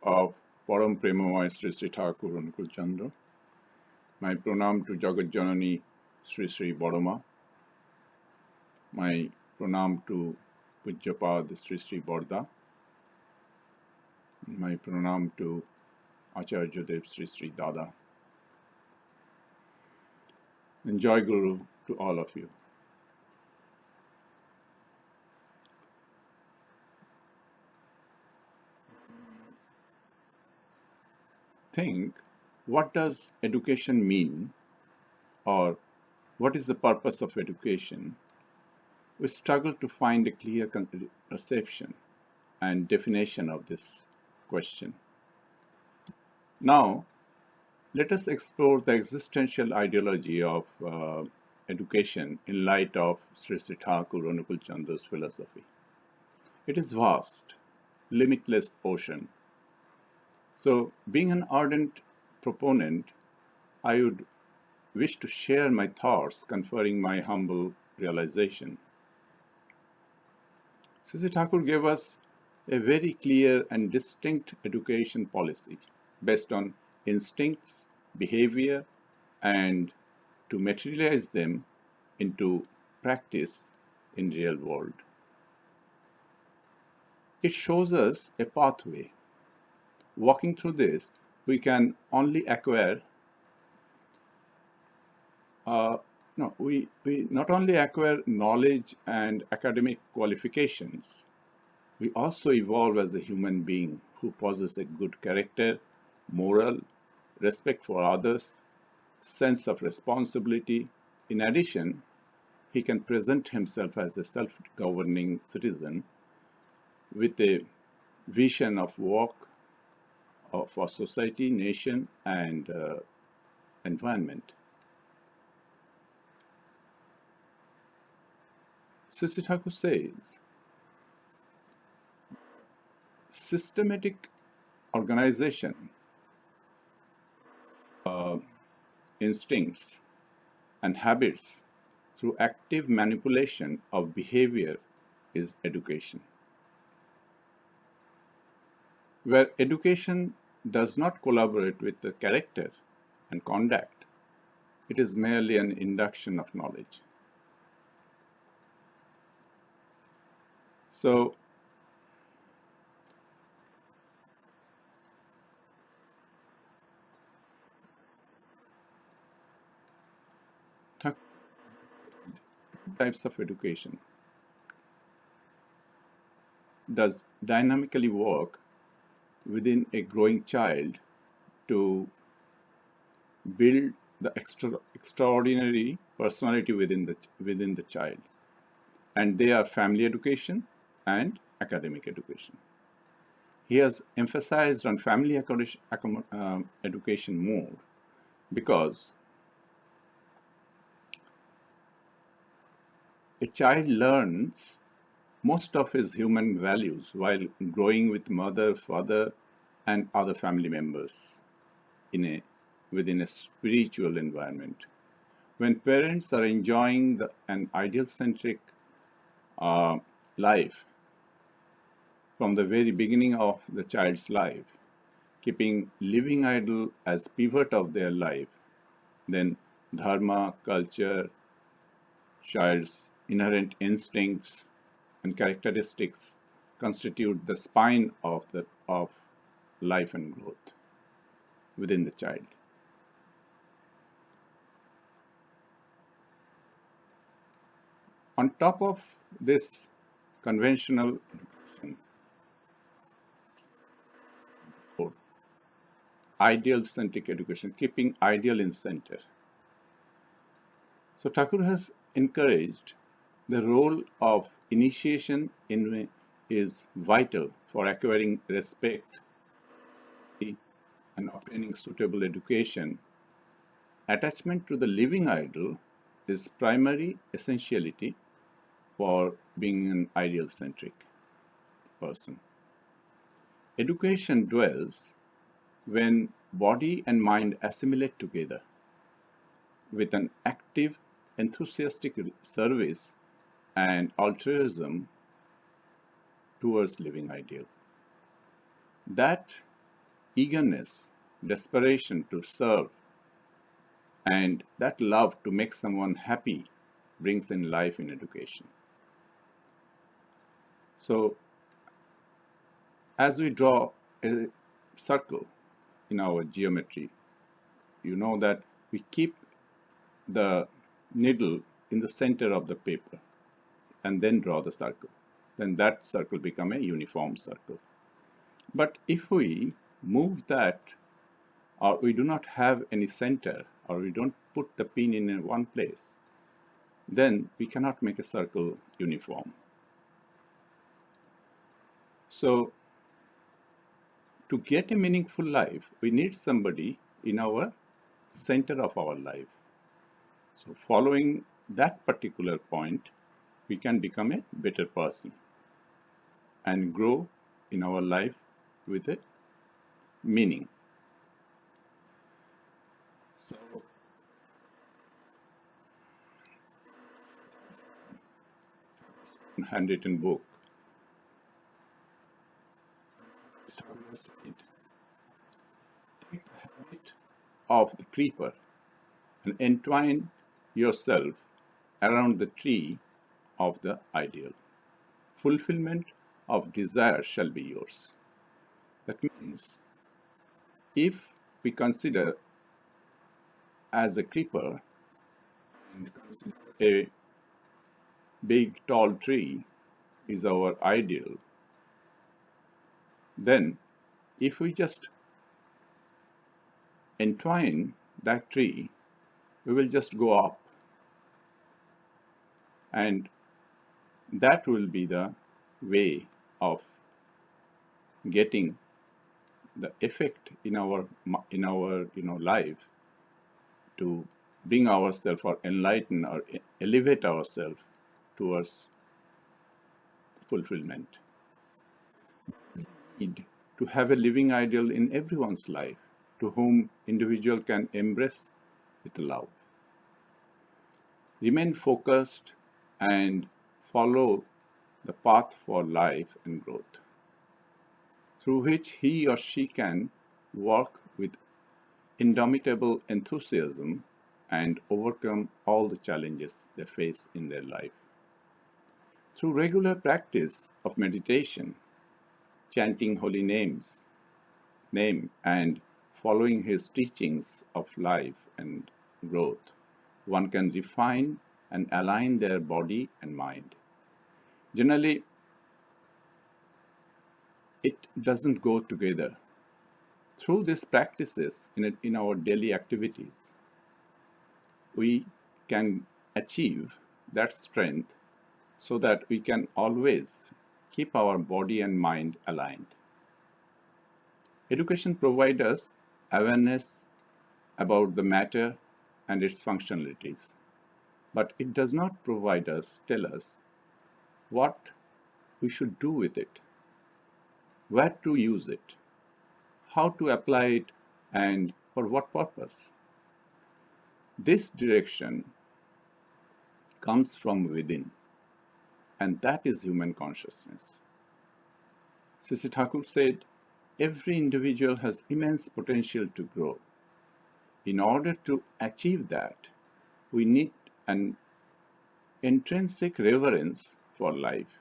of Param Premamaya Sree Sree Thakur Anukulchandra. My pranam to Jagat Janani Sree Sree Bodoma. My pranam to Pujyapad Sree Sree Borda. My pranam to Acharya Dev Sree Sree Dada. And Joy Guru to all of you. Think, what does education mean, or what is the purpose of education? We struggle to find a clear perception and definition of this question. Now, let us explore the existential ideology of education in light of Sree Sree Thakur Anukulchandra's philosophy. It is vast, limitless ocean. So, being an ardent proponent, I would wish to share my thoughts conferring my humble realization. Sree Sree Thakur gave us a very clear and distinct education policy based on instincts, behavior, and to materialize them into practice in real world. It shows us a pathway. Walking through this, we can only acquire we not only acquire knowledge and academic qualifications, we also evolve as a human being who possesses a good character, moral, respect for others, sense of responsibility. In addition, he can present himself as a self-governing citizen with a vision of work for society, nation, and environment. Sree Sree Thakur says, systematic organization, instincts, and habits through active manipulation of behavior is education. Where education does not collaborate with the character and conduct, it is merely an induction of knowledge. So, types of education does dynamically work within a growing child to build the extraordinary personality within the child, and they are family education and academic education. He has emphasized on family education more because a child learns most of his human values while growing with mother, father, and other family members within a spiritual environment. When parents are enjoying an ideal-centric life from the very beginning of the child's life, keeping living idol as pivot of their life, then dharma, culture, child's inherent instincts and characteristics constitute the spine of life and growth within the child. On top of this conventional education, ideal-centric education, keeping ideal in center. So Thakur has encouraged the role of initiation is vital for acquiring respect and obtaining suitable education. Attachment to the living idol is primary essentiality for being an ideal-centric person. Education dwells when body and mind assimilate together with an active, enthusiastic service and altruism towards living ideal. That eagerness, desperation to serve, and that love to make someone happy brings in life in education. So, as we draw a circle in our geometry, you know that we keep the needle in the center of the paper and then draw the circle. Then that circle becomes a uniform circle. But if we move that, or we do not have any center, or we don't put the pin in one place, then we cannot make a circle uniform. So to get a meaningful life, we need somebody in our center of our life. So following that particular point, we can become a better person and grow in our life with a meaning. So handwritten book said, take the habit of the creeper and entwine yourself around the tree of the ideal. Fulfillment of desire shall be yours. That means if we consider as a creeper and consider a big tall tree is our ideal, then if we just entwine that tree, we will just go up, and that will be the way of getting the effect in our life to bring ourselves or enlighten or elevate ourselves towards fulfillment. Need to have a living ideal in everyone's life to whom individual can embrace with love. Remain focused and follow the path for life and growth, through which he or she can work with indomitable enthusiasm and overcome all the challenges they face in their life. Through regular practice of meditation, chanting holy name and following his teachings of life and growth, one can refine and align their body and mind. Generally, it doesn't go together. Through these practices in our daily activities, we can achieve that strength so that we can always keep our body and mind aligned. Education provides us awareness about the matter and its functionalities, but it does not tell us what we should do with it, where to use it, how to apply it, and for what purpose. This direction comes from within, and that is human consciousness. Sree Sree Thakur said, every individual has immense potential to grow. In order to achieve that, we need an intrinsic reverence for life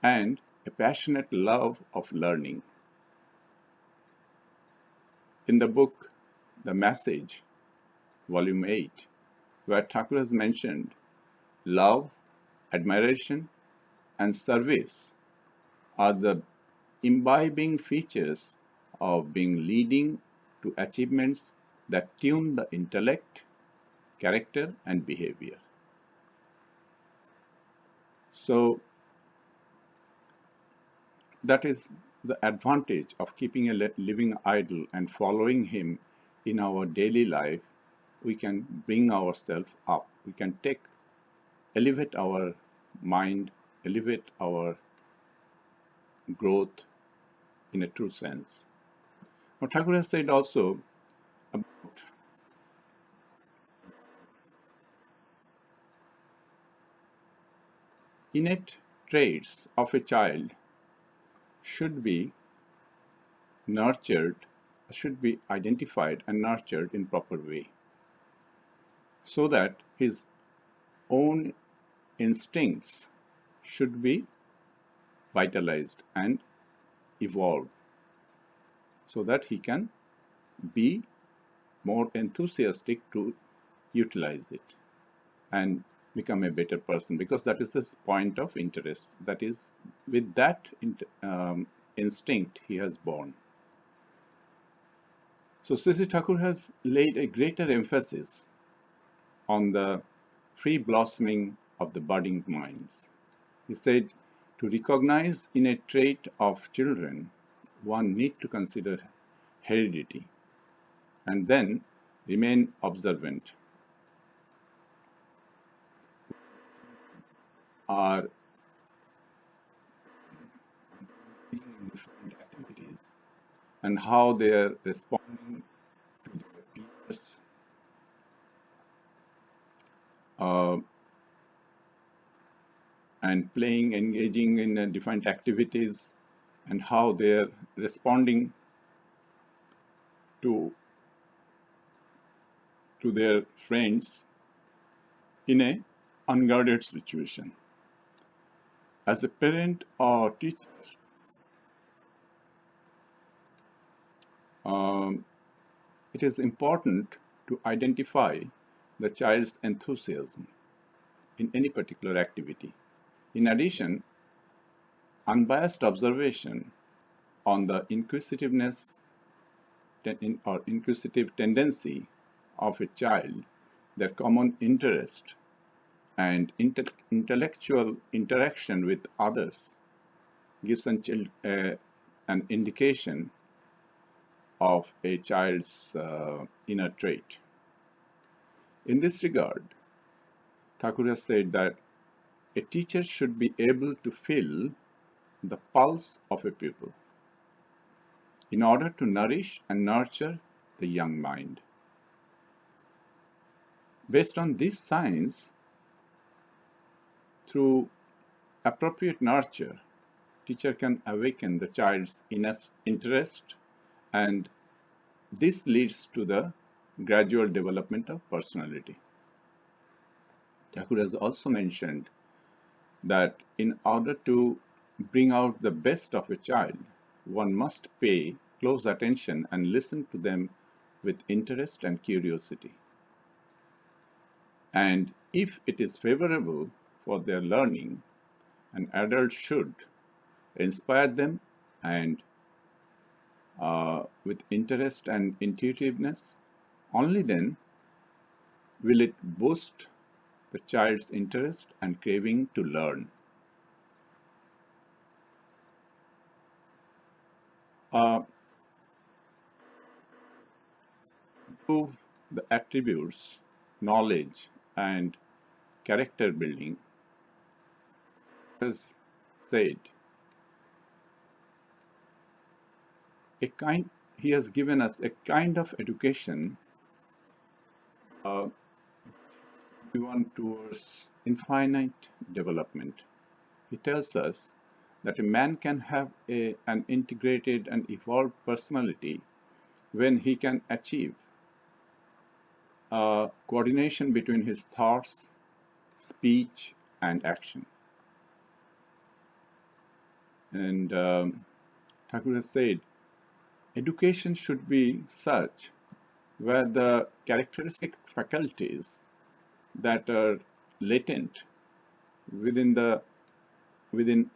and a passionate love of learning. In the book The Message, Volume 8, where Thakur has mentioned love, admiration, and service are the imbibing features of being leading to achievements that tune the intellect, character, and behavior. So that is the advantage of keeping a living idol and following him in our daily life. We can bring ourselves up. We can elevate our mind, elevate our growth in a true sense. Now, Thakur has said also about innate traits of a child should be nurtured, should be identified and nurtured in proper way, so that his own instincts should be vitalized and evolved, so that he can be more enthusiastic to utilize it and become a better person, because that is the point of interest. That is, with that instinct he has born. So Sree Sree Thakur has laid a greater emphasis on the free blossoming of the budding minds. He said, to recognize in a trait of children, one need to consider heredity and then remain observant. Are seeing different activities and how they are responding to their peers, uh, and playing, engaging in different activities, and how they are responding to their friends in a unguarded situation. As a parent or teacher, it is important to identify the child's enthusiasm in any particular activity. In addition, unbiased observation on the inquisitiveness or inquisitive tendency of a child, their common interest, and intellectual interaction with others gives an indication of a child's inner trait. In this regard, Thakur has said that a teacher should be able to feel the pulse of a pupil in order to nourish and nurture the young mind. Based on these signs, through appropriate nurture, teacher can awaken the child's inner interest, and this leads to the gradual development of personality. Thakur has also mentioned that in order to bring out the best of a child, one must pay close attention and listen to them with interest and curiosity. And if it is favorable for their learning, an adult should inspire them, and with interest and intuitiveness, only then will it boost the child's interest and craving to learn. Improve the attributes, knowledge, and character building, as said, he has given us a kind of education everyone towards infinite development. He tells us that a man can have an integrated and evolved personality when he can achieve coordination between his thoughts, speech, and action. And Thakur has said, education should be such where the characteristic faculties that are latent within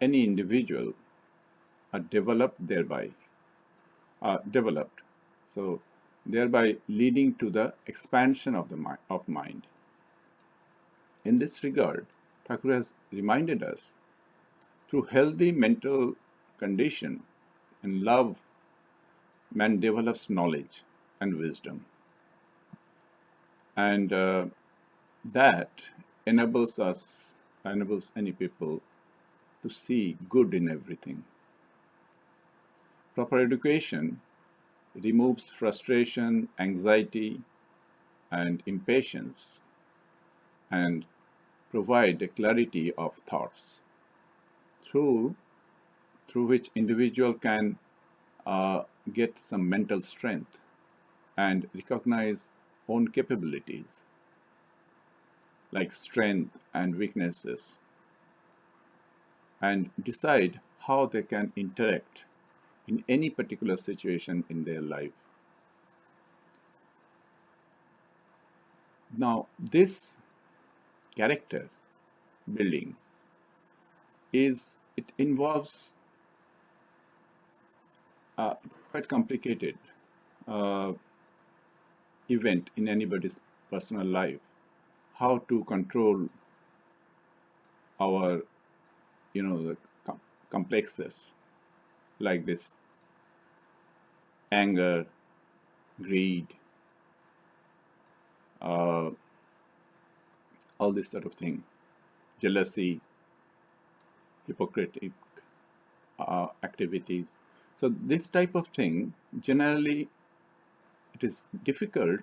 any individual are developed so thereby leading to the expansion of mind. In this regard, Thakur has reminded us, through healthy mental condition and love, man develops knowledge and wisdom, and that enables any people to see good in everything. Proper education removes frustration, anxiety, and impatience, and provide a clarity of thoughts through which individual can get some mental strength and recognize own capabilities like strength and weaknesses and decide how they can interact in any particular situation in their life. Now, this character building it involves quite complicated uh, event in anybody's personal life. How to control our, the complexes like this anger, greed, uh, all this sort of thing, jealousy, hypocritic activities. So this type of thing, generally, it is difficult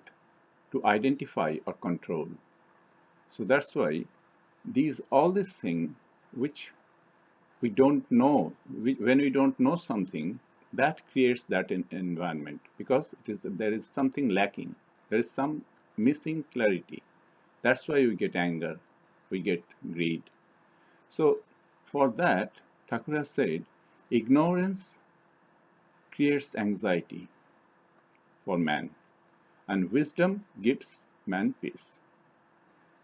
to identify or control. So that's why all these things which we don't know, when we don't know something, that creates that environment because there is something lacking. There is some missing clarity. That's why we get anger, we get greed. So for that, Thakur has said, ignorance creates anxiety for man, and wisdom gives man peace.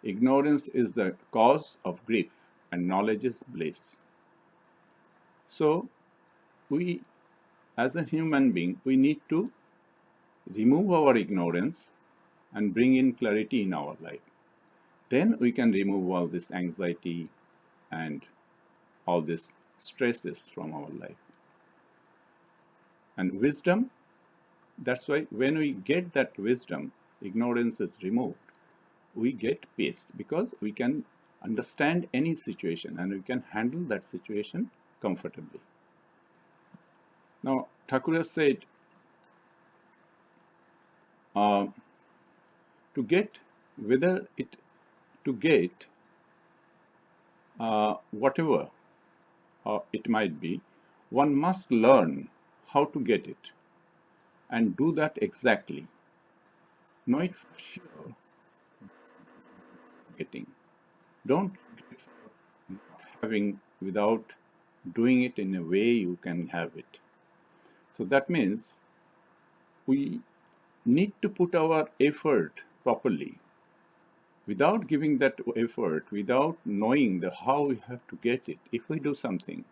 Ignorance is the cause of grief, and knowledge is bliss. So we, as a human being, we need to remove our ignorance and bring in clarity in our life. Then we can remove all this anxiety and all these stresses from our life. And wisdom, that's why when we get that wisdom, ignorance is removed, we get peace because we can understand any situation and we can handle that situation comfortably. Now, Thakur has said, to get whatever it might be, one must learn how to get it and do that exactly. Know it for sure. Getting. Don't get not having without doing it in a way you can have it. So that means we need to put our effort properly. Without giving that effort, without knowing how we have to get it, if we do something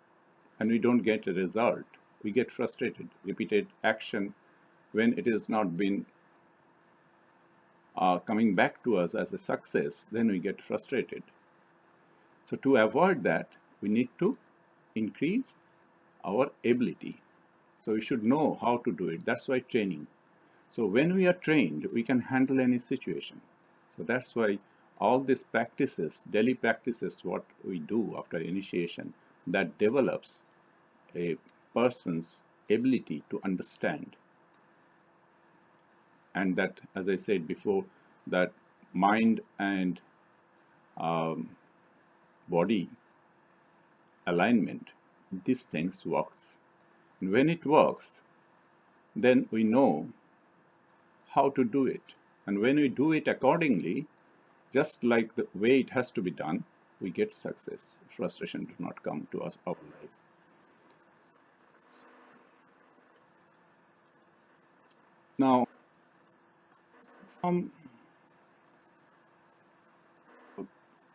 and we don't get a result, we get frustrated. Repeated action, when it has not been coming back to us as a success, then we get frustrated. So to avoid that, we need to increase our ability. So we should know how to do it. That's why training. So when we are trained, we can handle any situation. So that's why all these practices, daily practices, what we do after initiation, that develops a person's ability to understand. And that, as I said before, that mind and body alignment, these things works. And when it works, then we know how to do it. And when we do it accordingly, just like the way it has to be done, we get success. Frustration does not come to us our life. Now,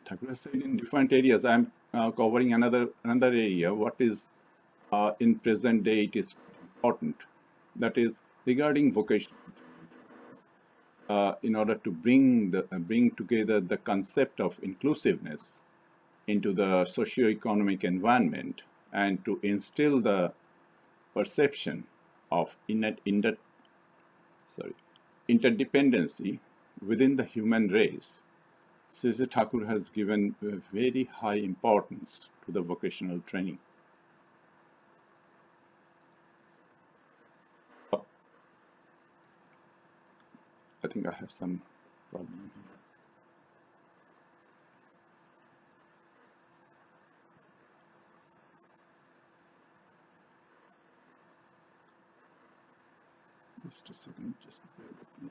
Thakur said in different areas, I'm covering another area. What is in present day it is important. That is regarding vocation. In order to bring together the concept of inclusiveness into the socio-economic environment and to instill the perception of interdependency within the human race, Sree Sree Thakur has given a very high importance to the vocational training. I think I have some problem here. Just a second, just bear with me.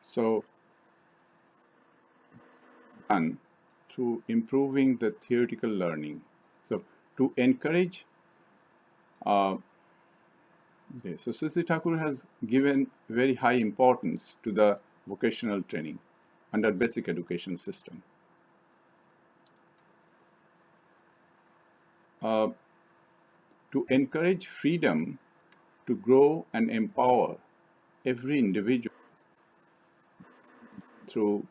So, done through improving the theoretical learning. So, to encourage, uh, okay, so Sree Sree Thakur has given very high importance to the vocational training under basic education system. Uh, to encourage freedom to grow and empower every individual through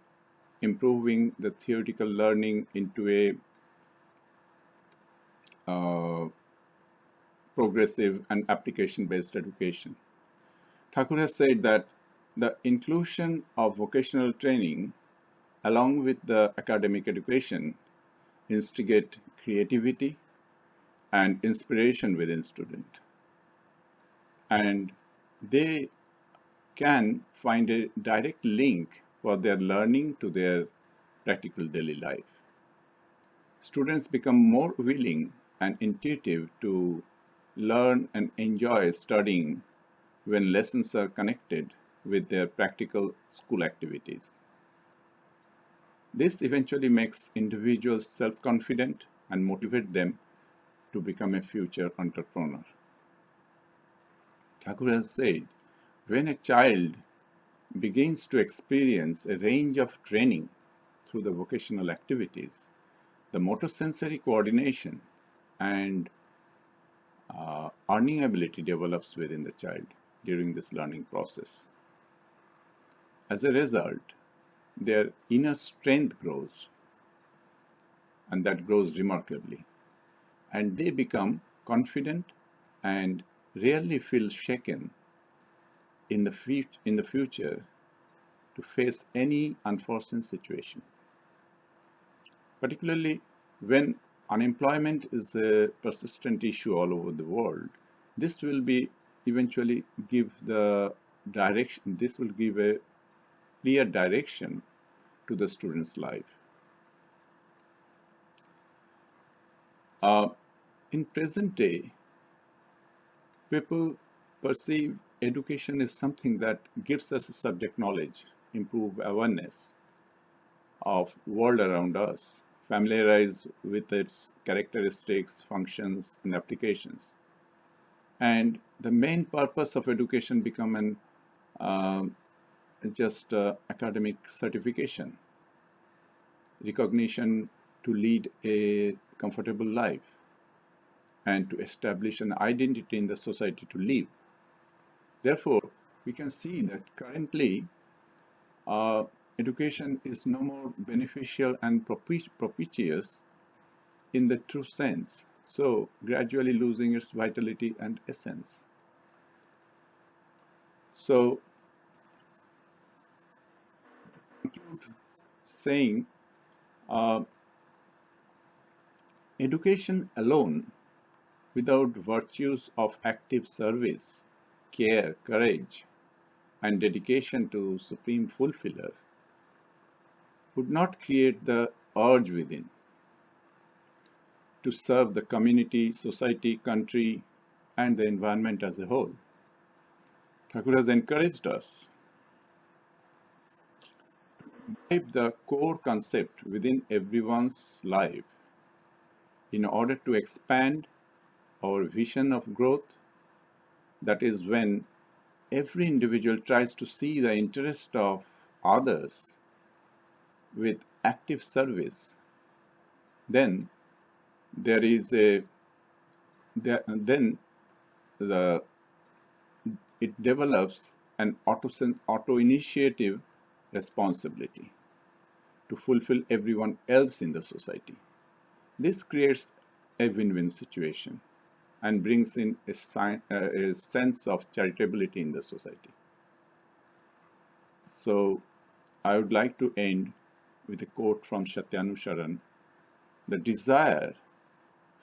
improving the theoretical learning into a progressive and application-based education. Thakur has said that the inclusion of vocational training along with the academic education instigate creativity and inspiration within students, and they can find a direct link for their learning to their practical daily life. Students become more willing and intuitive to learn and enjoy studying when lessons are connected with their practical school activities. This eventually makes individuals self-confident and motivate them to become a future entrepreneur. Thakur has said, when a child begins to experience a range of training through the vocational activities, the motor-sensory coordination and earning ability develops within the child during this learning process. As a result, their inner strength grows, and that grows remarkably, and they become confident and rarely feel shaken in the future to face any unforeseen situation. Particularly when unemployment is a persistent issue all over the world, this will be eventually give the direction, this will give a clear direction to the student's life. In present day, people perceive education as something that gives us subject knowledge, improve awareness of world around us, familiarize with its characteristics, functions, and applications. And the main purpose of education become an just academic certification, recognition to lead a comfortable life, and to establish an identity in the society to live. Therefore, we can see that currently uh, education is no more beneficial and propitious in the true sense, so gradually losing its vitality and essence. So, saying uh, education alone without virtues of active service, care, courage, and dedication to Supreme Fulfiller would not create the urge within to serve the community, society, country, and the environment as a whole. Thakur has encouraged us to imbibe the core concept within everyone's life in order to expand our vision of growth. That is when every individual tries to see the interest of others with active service, then there is a then the it develops an auto-initiative responsibility to fulfill everyone else in the society. This creates a win-win situation and brings in a sense of charitability in the society. So I would like to end with a quote from Satyanu Sharan: "The desire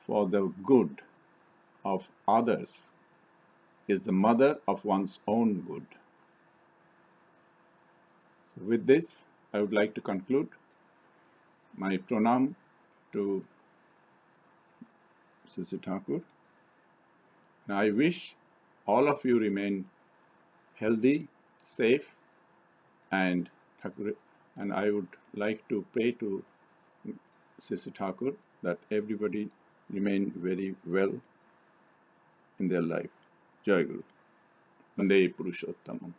for the good of others is the mother of one's own good." So with this, I would like to conclude. My pranam to Sree Sree Thakur. And I wish all of you remain healthy, safe, and I would like to pray to Sree Sree Thakur that everybody remain very well in their life. Jai Guru. Vande Purushottamam.